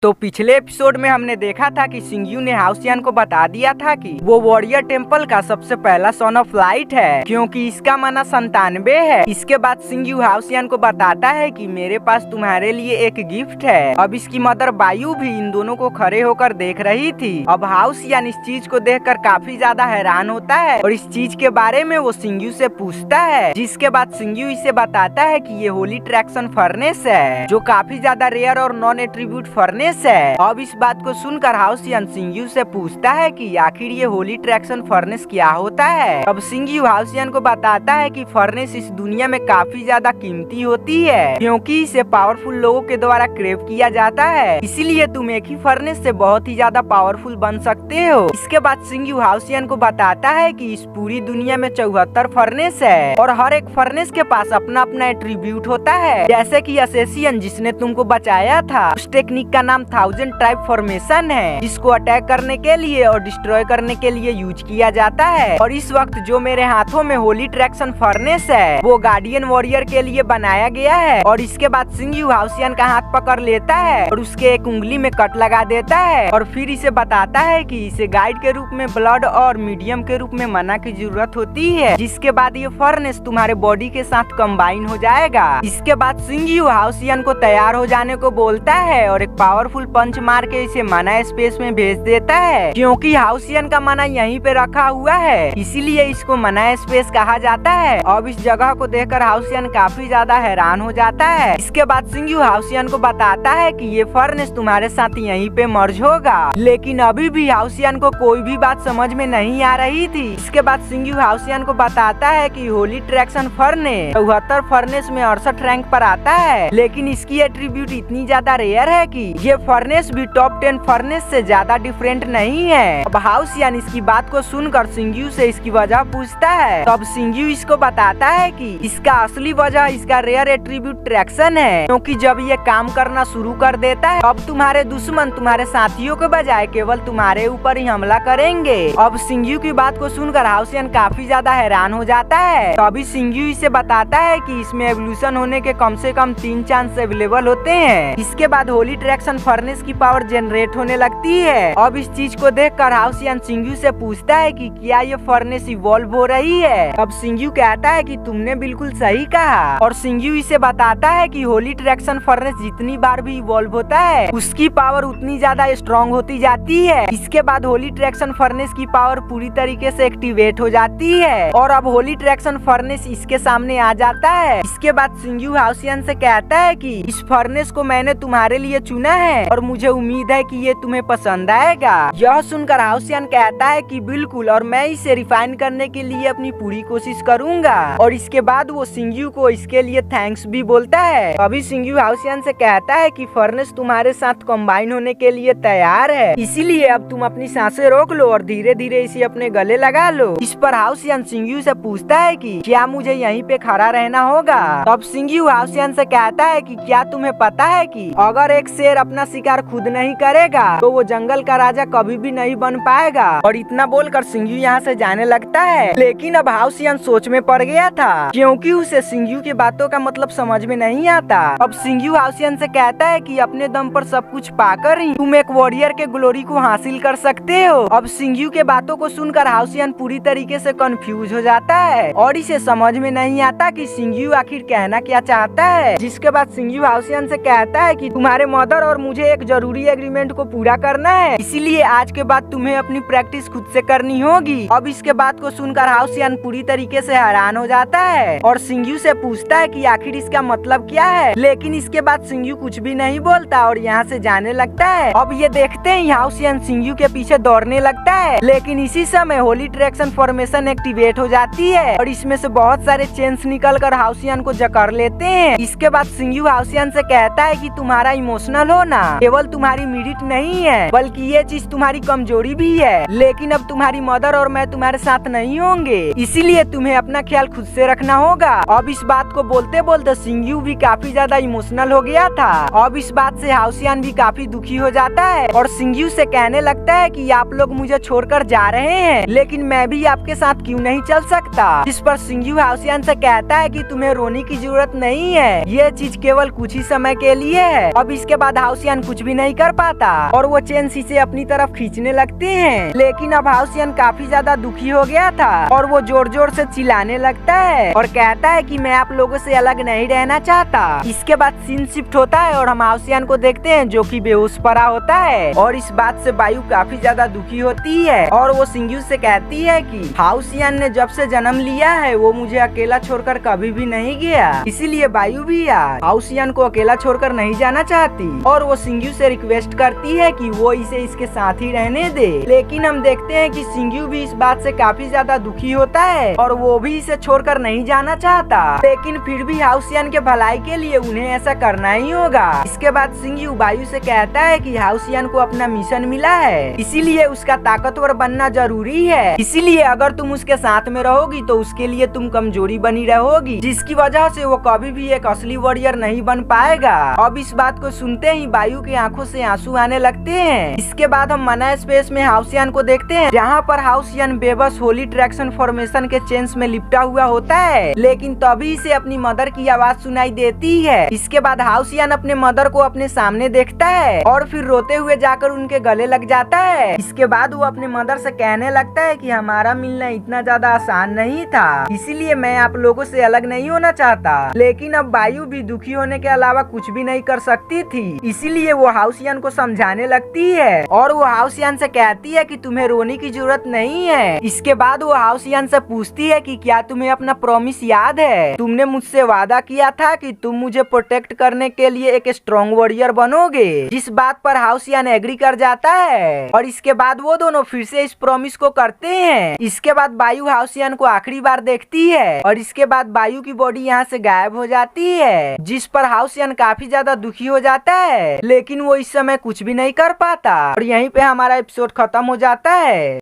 तो पिछले एपिसोड में हमने देखा था कि सिंग्यू ने हाउसियान को बता दिया था कि वो वॉरियर टेम्पल का सबसे पहला सन ऑफ लाइट है, क्योंकि इसका माना 97 है। इसके बाद सिंग्यू हाउसियान को बताता है कि मेरे पास तुम्हारे लिए एक गिफ्ट है। अब इसकी मदर बायू भी इन दोनों को खड़े होकर देख रही थी। अब हाउसियान इस चीज को देखकर काफी ज्यादा हैरान होता है और इस चीज के बारे में वो सिंग्यू से पूछता है, जिसके बाद सिंग्यू इसे बताता है कि ये होली ट्रैक्शन फर्नेस है, जो काफी ज्यादा रेयर और नॉन एट्रीब्यूट फर्नेस है। अब इस बात को सुनकर हाउसियान सिंग्यू से पूछता है कि आखिर ये होली ट्रैक्शन फर्नेस क्या होता है। अब सिंग्यू हाउसियान को बताता है कि फर्नेस इस दुनिया में काफी ज्यादा कीमती होती है, क्योंकि इसे पावरफुल लोगों के द्वारा क्रेव किया जाता है, इसीलिए तुम एक ही फर्नेस से बहुत ही ज्यादा पावरफुल बन सकते हो। इसके बाद सिंग्यू हाउसियान को बताता है कि इस पूरी दुनिया में 74 फर्नेस है और हर एक फर्नेस के पास अपना अपना एट्रीब्यूट होता है। जैसे कि असेसियन जिसने तुमको बचाया था, उस टेक्निक का नाम 1000 टाइप फॉर्मेशन है, जिसको अटैक करने के लिए और डिस्ट्रॉय करने के लिए यूज किया जाता है। और इस वक्त जो मेरे हाथों में होली ट्रैक्शन फर्नेस है, वो गार्डियन वॉरियर के लिए बनाया गया है। और इसके बाद सिंग्यू हाउसियान का हाथ पकड़ लेता है और उसके एक उंगली में कट लगा देता है और फिर इसे बताता है कि इसे गाइड के रूप में ब्लड और मीडियम के रूप में मना की जरूरत होती है, जिसके बाद ये फर्नेस तुम्हारे बॉडी के साथ कंबाइन हो जाएगा। इसके बाद सिंग्यू हाउसियान को तैयार हो जाने को बोलता है और एक पावरफुल पंच मार के इसे मना स्पेस में भेज देता है, क्योंकि हाउसियान का मना यहीं पे रखा हुआ है, इसीलिए इसको मना स्पेस कहा जाता है। अब इस जगह को देखकर हाउसियान काफी ज्यादा हैरान हो जाता है। इसके बाद सिंग्यू हाउसियान को बताता है कि ये फर्नेस तुम्हारे साथ यहीं पे मर्ज होगा, लेकिन अभी भी हाउसियान को कोई भी बात समझ में नहीं आ रही थी। इसके बाद सिंग्यू हाउसियान को बताता है कि होली ट्रैक्शन फर्नेस 74 फर्नेस में 68 रैंक पर आता है, लेकिन इसकी एट्रीब्यूट इतनी ज्यादा रेयर है कि ये फर्नेस भी टॉप 10 फर्नेस से ज्यादा डिफरेंट नहीं है। अब हाउसियान इसकी बात को सुनकर सिंग्यू से इसकी वजह पूछता है। तो अब सिंग्यू इसको बताता है कि इसका असली वजह इसका रेयर एट्रीब्यूट ट्रैक्शन है, क्योंकि जब ये काम करना शुरू कर देता है, अब तुम्हारे दुश्मन तुम्हारे साथियों के बजाय केवल तुम्हारे ऊपर ही हमला करेंगे। अब सिंग्यू की बात को सुनकर हाउसियान काफी ज्यादा हैरान हो जाता है। तो अभी सिंग्यू इसे बताता है कि इसमें एवोल्यूशन होने के कम से कम 3 चांस अवेलेबल होते हैं। इसके बाद होली ट्रैक्शन फर्नेस की पावर जनरेट होने लगती है। अब इस चीज को देखकर हाउसियान सिंग्यू से पूछता है कि क्या ये फर्नेस इवॉल्व हो रही है। अब सिंग्यू कहता है कि तुमने बिल्कुल सही कहा, और सिंग्यू इसे बताता है कि होली ट्रैक्शन फर्नेस जितनी बार भी इवॉल्व होता है, उसकी पावर उतनी ज्यादा स्ट्रॉन्ग होती जाती है। इसके बाद होली ट्रैक्शन फर्नेस की पावर पूरी तरीके से एक्टिवेट हो जाती है और अब होली ट्रैक्शन फर्नेस इसके सामने आ जाता है। इसके बाद सिंग्यू हाउसियान से कहता है कि इस फर्नेस को मैंने तुम्हारे लिए चुना है और मुझे उम्मीद है कि ये तुम्हें पसंद आएगा। यह सुनकर हाउसियान कहता है कि बिल्कुल, और मैं इसे रिफाइन करने के लिए अपनी पूरी कोशिश करूंगा। और इसके बाद वो सिंग्यू को इसके लिए थैंक्स भी बोलता है। अभी सिंग्यू हाउसियान से कहता है कि फर्नेस तुम्हारे साथ कंबाइन होने के लिए तैयार है, इसीलिए अब तुम अपनी सांसें रोक लो और धीरे धीरे इसे अपने गले लगा लो। इस पर हाउसियान सिंग्यू से पूछता है कि क्या मुझे यहीं पे खड़ा रहना होगा। अब सिंग्यू हाउसियान से कहता है कि क्या तुम्हें पता है कि अगर एक शेर अपना शिकार खुद नहीं करेगा तो वो जंगल का राजा कभी भी नहीं बन पाएगा। और इतना बोलकर सिंग्यू यहाँ से जाने लगता है, लेकिन अब हाउसियान सोच में पड़ गया था, क्योंकि उसे सिंग्यू की बातों का मतलब समझ में नहीं आता। अब सिंग्यू हाउसियान से कहता है कि अपने दम पर सब कुछ पाकर ही तुम एक वॉरियर के ग्लोरी को हासिल कर सकते हो। अब सिंग्यू के बातों को सुनकर हाउसियान पूरी तरीके से कंफ्यूज हो जाता है और इसे समझ में नहीं आता कि सिंग्यू आखिर कहना क्या चाहता है। जिसके बाद सिंग्यू हाउसियान से कहता है कि तुम्हारे मदर और मुझे एक जरूरी एग्रीमेंट को पूरा करना है, इसीलिए आज के बाद तुम्हें अपनी प्रैक्टिस खुद से करनी होगी। अब इसके बात को सुनकर हाउसियान पूरी तरीके से हैरान हो जाता है और सिंग्यू से पूछता है कि आखिर इसका मतलब क्या है, लेकिन इसके बाद सिंग्यू कुछ भी नहीं बोलता और यहाँ से जाने लगता है। अब ये देखते ही हाउसियान सिंग्यू के पीछे दौड़ने लगता है, लेकिन इसी समय होली ट्रैक्शन फॉर्मेशन एक्टिवेट हो जाती है और इसमें से बहुत सारे चेन्स निकलकर हाउसियान को जकड़ लेते हैं। इसके बाद सिंग्यू हाउसियान से कहता है कि तुम्हारा इमोशनल होना केवल तुम्हारी मेरिट नहीं है, बल्कि ये चीज तुम्हारी कमजोरी भी है। लेकिन अब तुम्हारी मदर और मैं तुम्हारे साथ नहीं होंगे, इसीलिए तुम्हें अपना ख्याल खुद से रखना होगा। अब इस बात को बोलते बोलते सिंग्यू भी काफी ज्यादा इमोशनल हो गया था। अब इस बात से हाउसियान भी काफी दुखी हो जाता है और सिंग्यू से कहने लगता है कि आप लोग मुझे छोड़कर जा रहे हैं, लेकिन मैं भी आपके साथ क्यों नहीं चल सकता। चाहता, जिस पर सिंघू हाउसियान से कहता है कि तुम्हें रोने की जरूरत नहीं है, ये चीज केवल कुछ ही समय के लिए है। अब इसके बाद हाउसियान कुछ भी नहीं कर पाता और वो चेन शीशे अपनी तरफ खींचने लगते हैं। लेकिन अब हाउसियान काफी ज्यादा दुखी हो गया था और वो जोर जोर से चिल्लाने लगता है और कहता है कि मैं आप लोगों से अलग नहीं रहना चाहता। इसके बाद सीन शिफ्ट होता है और हम हाउसियान को देखते हैं जो कि बेहोश पड़ा होता है और इस बात से बायू काफी ज्यादा दुखी होती है और वो सिंघू से कहती है कि हाउसियान ने जब से जन्म लिया है वो मुझे अकेला छोड़कर कभी भी नहीं गया, इसीलिए बायू भी हाउसियान को अकेला छोड़कर नहीं जाना चाहती और वो सिंघू से रिक्वेस्ट करती है कि वो इसे इसके साथ ही रहने दे। लेकिन हम देखते हैं कि सिंघू भी इस बात से काफी ज्यादा दुखी होता है और वो भी इसे छोड़कर नहीं जाना चाहता, लेकिन फिर भी हाउसियान के भलाई के लिए उन्हें ऐसा करना ही होगा। इसके बाद सिंघू बायू से कहता है कि हाउसियान को अपना मिशन मिला है, इसीलिए उसका ताकतवर बनना जरूरी है, इसीलिए अगर तुम उसके साथ में रहोगी तो उसके लिए तुम कमजोरी बनी रहोगी, जिसकी वजह से वो कभी भी एक असली वॉरियर नहीं बन पाएगा। अब इस बात को सुनते ही बायू की आंखों से आंसू आने लगते हैं। इसके बाद हम मना स्पेस में हाउसियान को देखते हैं, जहाँ पर हाउसियान बेबस होली ट्रैक्शन फॉर्मेशन के चेन्स में लिपटा हुआ होता है, लेकिन तभी से अपनी मदर की आवाज सुनाई देती है। इसके बाद हाउसियान अपने मदर को अपने सामने देखता है और फिर रोते हुए जाकर उनके गले लग जाता है। इसके बाद वो अपने मदर से कहने लगता है कि हमारा मिलना इतना ज्यादा आसान नहीं था, इसीलिए मैं आप लोगों से अलग नहीं होना चाहता। लेकिन अब बायू भी दुखी होने के अलावा कुछ भी नहीं कर सकती थी, इसीलिए वो हाउसियान को समझाने लगती है और वो हाउसियान से कहती है कि तुम्हें रोने की जरूरत नहीं है। इसके बाद वो हाउसियान से पूछती है कि क्या तुम्हें अपना प्रॉमिस याद है, तुमने मुझसे वादा किया था कि तुम मुझे प्रोटेक्ट करने के लिए एक स्ट्रॉन्ग वॉरियर बनोगे, जिस बात पर हाउसियान एग्री कर जाता है और इसके बाद वो दोनों फिर से इस प्रॉमिस को करते हैं। इसके बाद बायू हाउसियान को आखिरी बार देखती है और इसके बाद बायू की बॉडी यहाँ से गायब हो जाती है, जिस पर हाउसियान काफी ज्यादा दुखी हो जाता है, लेकिन वो इस समय कुछ भी नहीं कर पाता और यहीं पे हमारा एपिसोड खत्म हो जाता है।